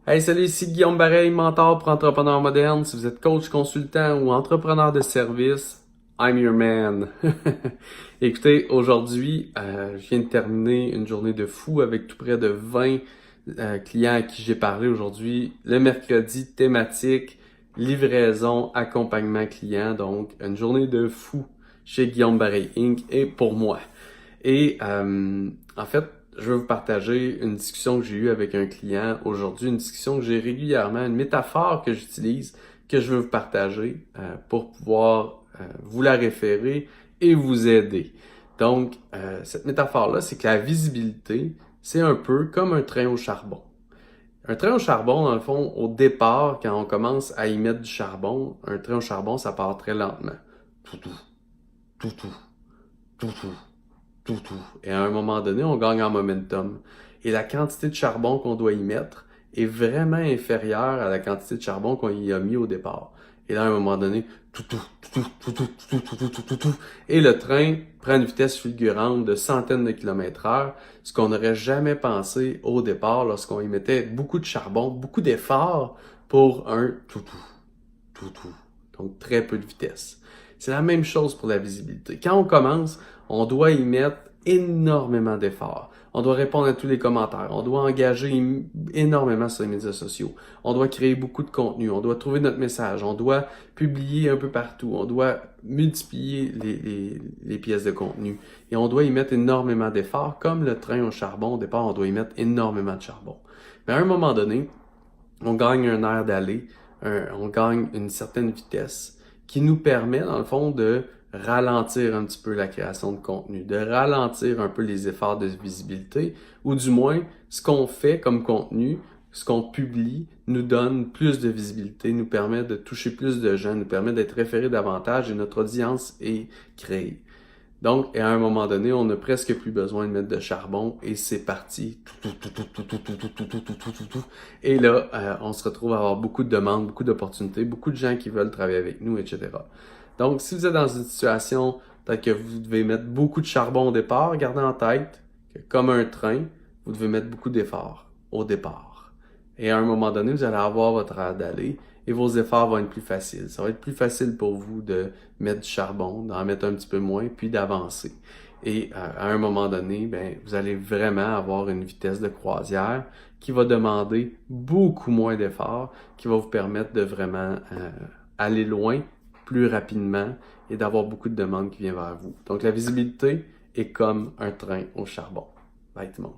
Hey, salut, ici Guillaume Bareil, mentor pour entrepreneurs modernes. Si vous êtes coach, consultant ou entrepreneur de service, I'm your man. Écoutez, aujourd'hui, je viens de terminer une journée de fou avec tout près de 20 clients à qui j'ai parlé aujourd'hui. Le mercredi, thématique, livraison, accompagnement client. Donc, une journée de fou chez Guillaume Bareil Inc. et pour moi. Et en fait, je veux vous partager une discussion que j'ai eue avec un client aujourd'hui, une discussion que j'ai régulièrement, une métaphore que j'utilise, que je veux vous partager pour pouvoir vous la référer et vous aider. Donc, cette métaphore-là, c'est que la visibilité, c'est un peu comme un train au charbon. Un train au charbon, dans le fond, au départ, quand on commence à y mettre du charbon, un train au charbon, ça part très lentement. Tout, tout, tout, tout, tout, tout. Tout. Et à un moment donné, on gagne en momentum. Et la quantité de charbon qu'on doit y mettre est vraiment inférieure à la quantité de charbon qu'on y a mis au départ. Et là, à un moment donné, tout. Et le train prend une vitesse fulgurante de centaines de kilomètres heure, ce qu'on n'aurait jamais pensé au départ lorsqu'on y mettait beaucoup de charbon, beaucoup d'efforts pour un tout. Donc, très peu de vitesse. C'est la même chose pour la visibilité. Quand on commence, on doit y mettre énormément d'efforts. On doit répondre à tous les commentaires. On doit engager énormément sur les médias sociaux. On doit créer beaucoup de contenu. On doit trouver notre message. On doit publier un peu partout. On doit multiplier les pièces de contenu. Et on doit y mettre énormément d'efforts. Comme le train au charbon, au départ, on doit y mettre énormément de charbon. Mais à un moment donné, on gagne un air d'aller, on gagne une certaine vitesse qui nous permet, dans le fond, de ralentir un petit peu la création de contenu, de ralentir un peu les efforts de visibilité, ou du moins, ce qu'on fait comme contenu, ce qu'on publie, nous donne plus de visibilité, nous permet de toucher plus de gens, nous permet d'être référé davantage et notre audience est créée. Donc, à un moment donné, on n'a presque plus besoin de mettre de charbon et c'est parti. Et là, on se retrouve à avoir beaucoup de demandes, beaucoup d'opportunités, beaucoup de gens qui veulent travailler avec nous, etc. Donc, si vous êtes dans une situation peut-être que vous devez mettre beaucoup de charbon au départ, gardez en tête que comme un train, vous devez mettre beaucoup d'efforts au départ. Et à un moment donné, vous allez avoir votre aire d'aller et vos efforts vont être plus faciles. Ça va être plus facile pour vous de mettre du charbon, d'en mettre un petit peu moins, puis d'avancer. Et à un moment donné, ben, vous allez vraiment avoir une vitesse de croisière qui va demander beaucoup moins d'efforts, qui va vous permettre de vraiment aller loin plus rapidement et d'avoir beaucoup de demandes qui viennent vers vous. Donc la visibilité est comme un train au charbon. Bye tout le monde.